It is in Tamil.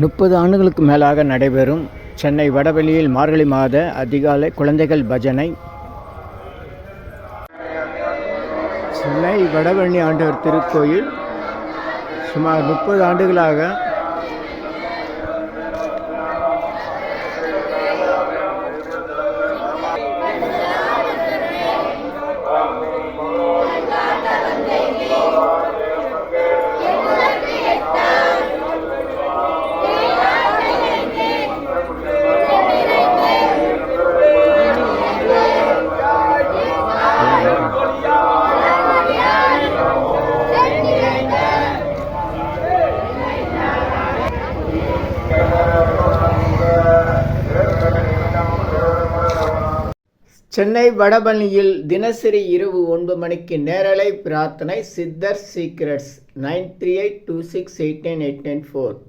30 ஆண்டுகளுக்கு மேலாக நடைபெறும் சென்னை வடவள்ளியில் மார்கழி மாத அதிகாலை குழந்தைகள் பஜனை. சென்னை வடவள்ளி ஆண்டவர் திருக்கோயில் சுமார் 30 ஆண்டுகளாக சென்னை வடபழனியில் தினசரி இரவு 9 மணிக்கு நேரலை பிரார்த்தனை. சித்தர் சீக்ரெட்ஸ் 9382689894.